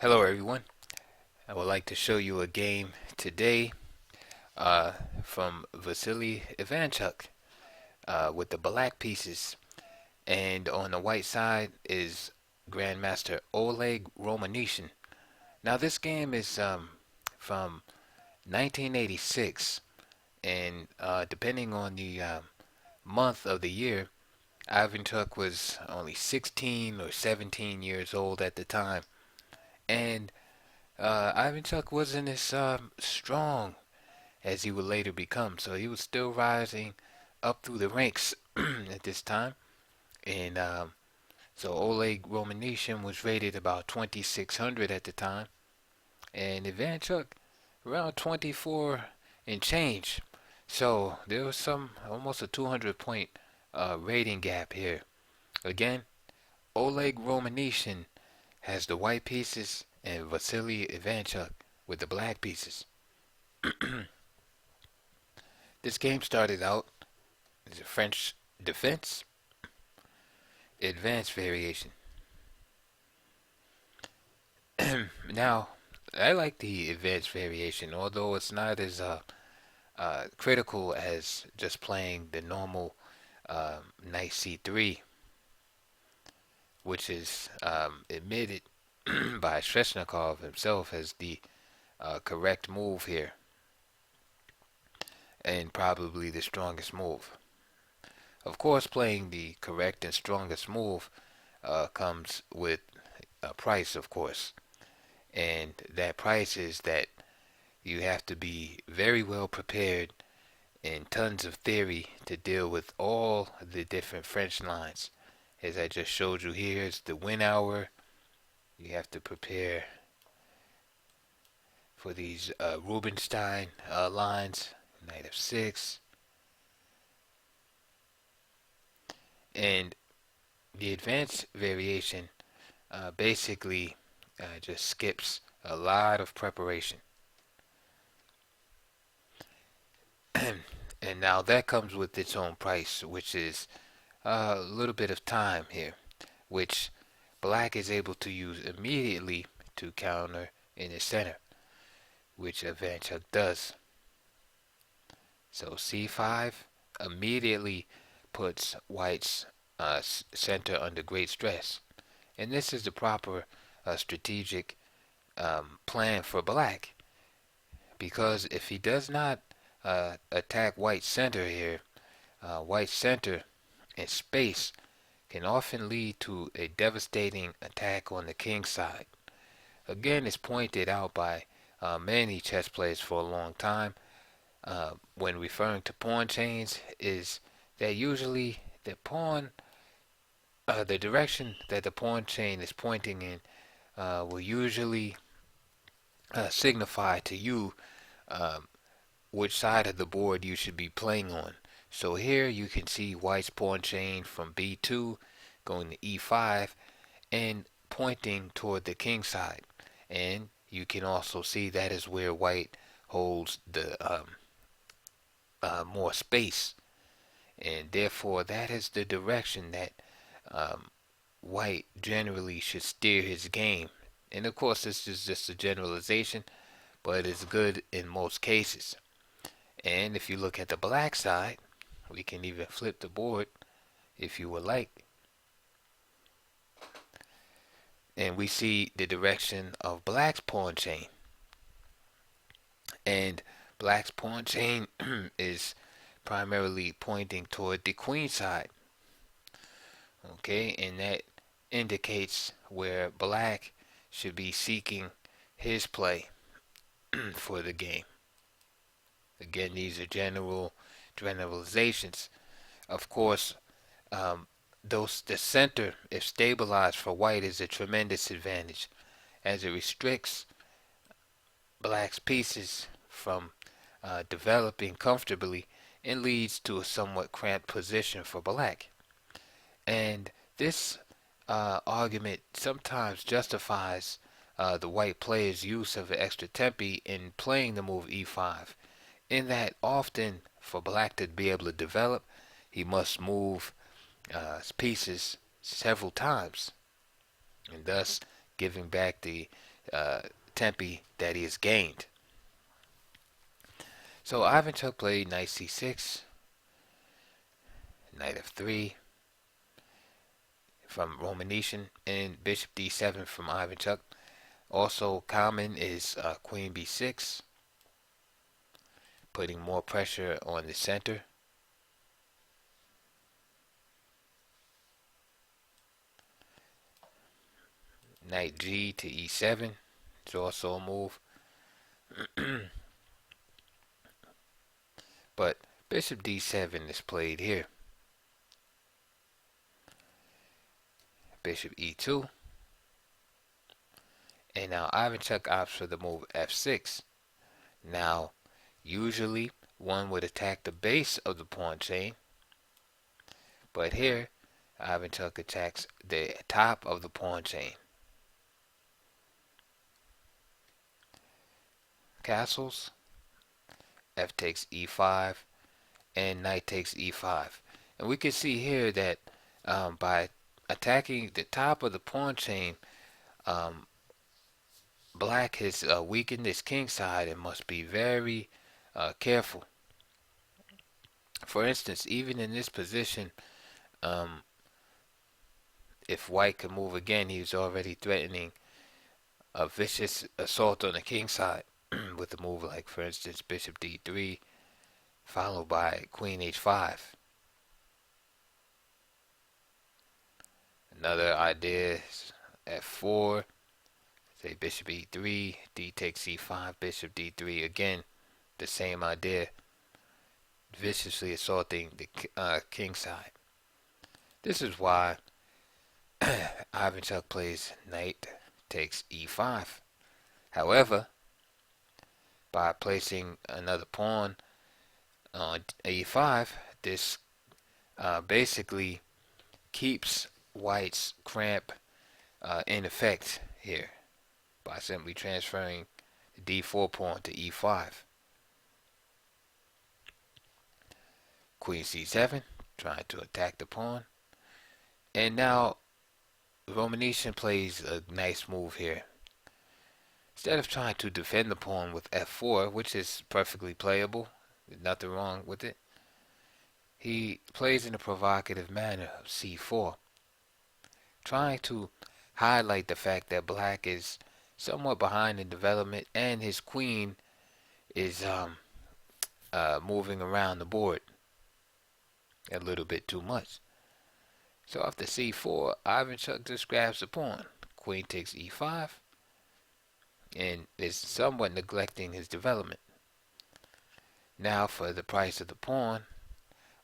Hello everyone. I would like to show you a game today uh, from Vasily Ivanchuk with the black pieces. And on the white side is Grandmaster Oleg Romanishin. Now this game is from 1986, and depending on the month of the year, Ivanchuk was only 16 or 17 years old at the time. And Ivanchuk wasn't as strong as he would later become. So he was still rising up through the ranks at this time. And so Oleg Romanishin was rated about 2,600 at the time, and Ivanchuk around 24 and change. So there was some almost a 200 point rating gap here. Again, Oleg Romanishin has the white pieces and Vasily Ivanchuk with the black pieces. This game started out as a French defense advanced variation. Now, I like the advanced variation, although it's not as critical as just playing the normal knight c3, which is admitted by Sveshnikov himself as the correct move here, and probably the strongest move. Of course, playing the correct and strongest move comes with a price, of course. And that price is that you have to be very well prepared and tons of theory to deal with all the different French lines. As I just showed you, here's the win hour. You have to prepare for these Rubinstein lines, knight f6. And the advanced variation basically just skips a lot of preparation. And now that comes with its own price, which is a little bit of time here, which black is able to use immediately to counter in the center, which Ivanchuk does. So c5 immediately puts white's center under great stress. And this is the proper strategic plan for black, because if he does not attack white center here, white center and space can often lead to a devastating attack on the king side. Again, it's pointed out by many chess players for a long time when referring to pawn chains is that usually the pawn, the direction that the pawn chain is pointing in will usually signify to you which side of the board you should be playing on. So here you can see white's pawn chain from b2 going to e5 and pointing toward the king side. And you can also see that is where white holds the more space, and therefore that is the direction that white generally should steer his game. And of course this is just a generalization, but it's good in most cases. And if you look at the black side, we can even flip the board if you would like. And we see the direction of black's pawn chain. And black's pawn chain is primarily pointing toward the queen side. Okay, and that indicates where black should be seeking his play for the game. Again, these are generalizations. Of course, the center, if stabilized for white, is a tremendous advantage, as it restricts black's pieces from developing comfortably and leads to a somewhat cramped position for black. And this argument sometimes justifies the white player's use of an extra tempi in playing the move e5, in that often for black to be able to develop, he must move pieces several times, and thus giving back the uh, tempi that he has gained. So Ivanchuk played knight c6, knight f3 from Romanishin, and bishop d7 from Ivanchuk. Also common is queen b6, putting more pressure on the center. Knight g to e7 is also a move. But bishop d7 is played here. Bishop e2. And now Ivanchuk opts for the move f6. Now, usually one would attack the base of the pawn chain, but here Ivanchuk attacks the top of the pawn chain. Castles, f takes e5, and knight takes e5. And we can see here that by attacking the top of the pawn chain, Black has weakened his king side and must be very careful. For instance, even in this position, if White could move again, he was already threatening a vicious assault on the king side with a move like, for instance, bishop d3, followed by queen h5. Another idea is f4, say bishop e3, d takes c5, bishop d3. Again, the same idea, viciously assaulting the king side. This is why Ivanchuk plays knight takes e5. However, by placing another pawn on e5, this basically keeps White's cramp in effect here by simply transferring the d4 pawn to e5. Queen c7, trying to attack the pawn. And now Romanishin plays a nice move here. Instead of trying to defend the pawn with f4, which is perfectly playable, there's nothing wrong with it, he plays in a provocative manner of c4, trying to highlight the fact that Black is somewhat behind in development and his queen is moving around the board a little bit too much. So after c4, Ivanchuk just grabs the pawn. Queen takes e5 and is somewhat neglecting his development. Now for the price of the pawn,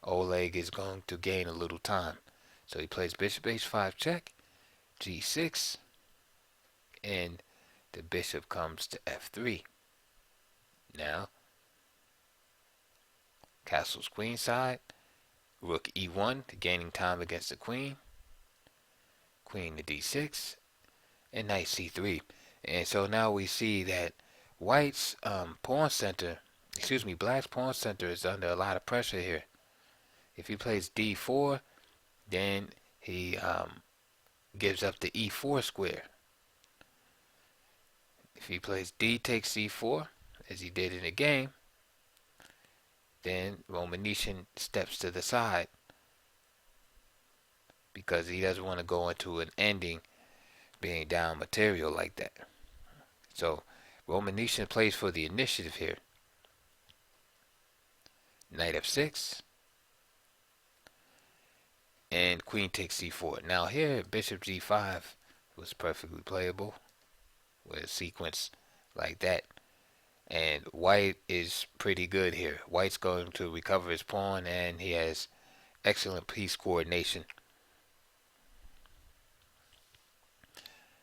Oleg is going to gain a little time. So he plays bishop h5 check, g6, and the bishop comes to f3. Now, castle's queen side, rook e1, gaining time against the queen, queen to d6, and knight c3. And so now we see that White's Black's pawn center is under a lot of pressure here. If he plays d4, then he gives up the e4 square. If he plays d takes c4, as he did in the game, then Romanishin steps to the side because he doesn't want to go into an ending being down material like that. So Romanishin plays for the initiative here. Knight f6 and queen takes c4. Now here bishop g5 was perfectly playable with a sequence like that. And White is pretty good here. White's going to recover his pawn and he has excellent piece coordination.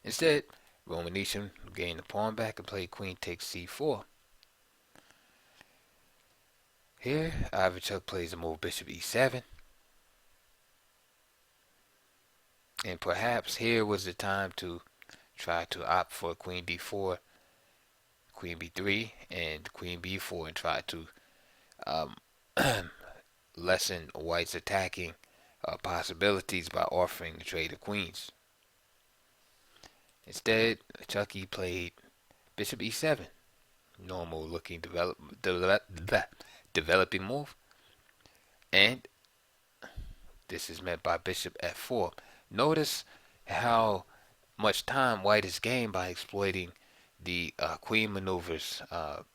Instead, Romanishin gained the pawn back and played queen takes c4. Here, Ivanchuk plays the move bishop e7. And perhaps here was the time to try to opt for queen d4, queen b3, and queen b4 and try to lessen White's attacking possibilities by offering the trade of queens. Instead, Chucky played bishop e7, normal looking developing move, and this is met by bishop f4. Notice how much time white is gained by exploiting the queen maneuvers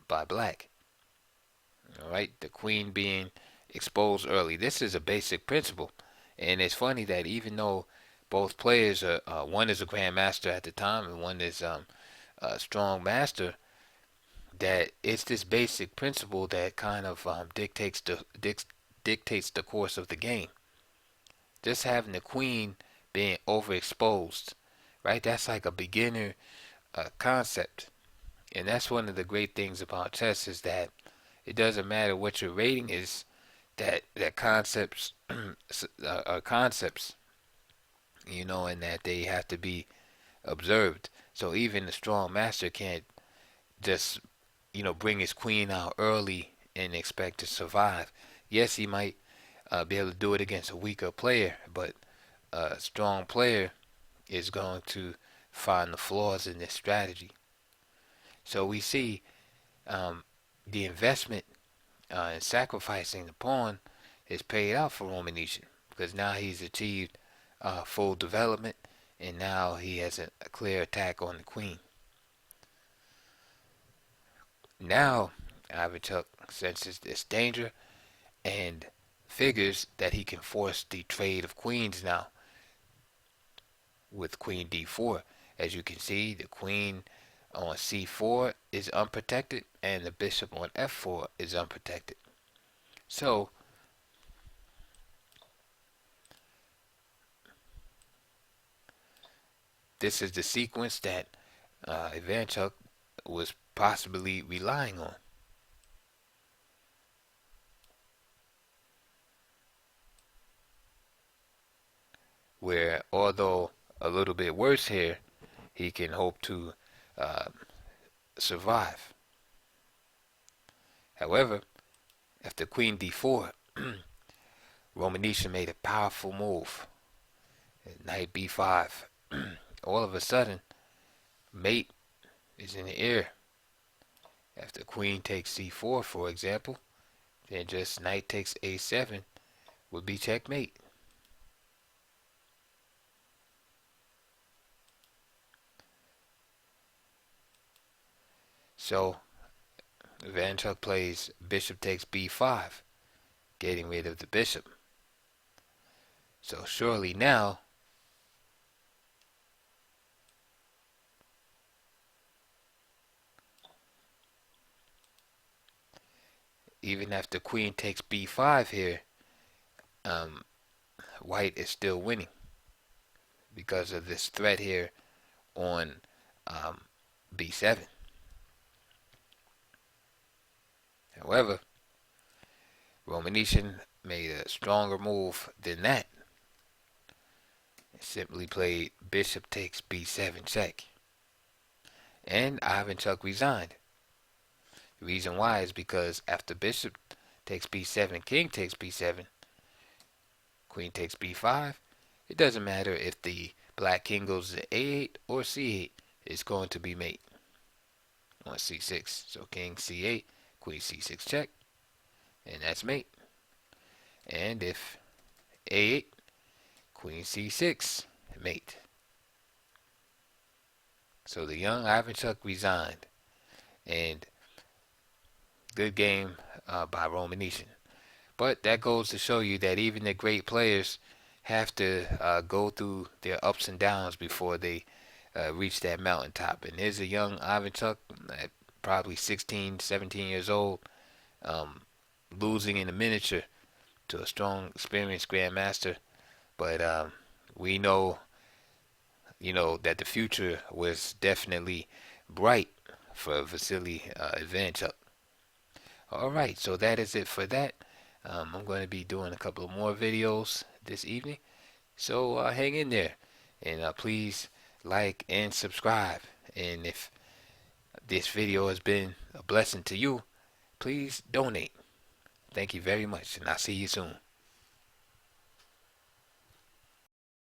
by black. All right, the queen being exposed early. This is a basic principle, and it's funny that even though both players are, one is a grandmaster at the time and one is a strong master, that it's this basic principle that kind of dictates the course of the game. Just having the queen being overexposed, right? That's like a beginner concept, and that's one of the great things about chess is that it doesn't matter what your rating is. That concepts are concepts, and that they have to be observed. So even the strong master can't just bring his queen out early and expect to survive. Yes, he might be able to do it against a weaker player, but a strong player is going to find the flaws in this strategy. So we see the investment in sacrificing the pawn is paid out for Romanishin, because now he's achieved full development, and now he has a clear attack on the queen. Now Ivanchuk senses this danger and figures that he can force the trade of queens now with queen d4. As you can see, the queen on c4 is unprotected and the bishop on f4 is unprotected. So this is the sequence that Ivanchuk was possibly relying on. Where, although a little bit worse here, he can hope to survive. However, after queen d4, Romanishin made a powerful move. Knight b5. All of a sudden, mate is in the air. After queen takes c4, for example, then just knight takes a7 would be checkmate. So Ivanchuk plays bishop takes b5, getting rid of the bishop. So surely now even after queen takes b5 here, white is still winning because of this threat here on b7. However, Romanishin made a stronger move than that. He simply played bishop takes b7 check. And Ivanchuk resigned. The reason why is because after bishop takes b7, king takes b7, queen takes b5, it doesn't matter if the black king goes to a8 or c8, it's going to be mate on c6. So king c8, queen c6 check, and that's mate. And if a8, queen c6, mate. So the young Ivanchuk resigned, and good game by Romanishin. But that goes to show you that even the great players have to go through their ups and downs before they reach that mountaintop. And here's a young Ivanchuk at probably 16, 17 years old, losing in a miniature to a strong, experienced grandmaster. But we know, that the future was definitely bright for Vasily Ivanchuk. Alright, so that is it for that. I'm going to be doing a couple of more videos this evening. So hang in there. And please like and subscribe. And if this video has been a blessing to you, please donate. Thank you very much, and I'll see you soon.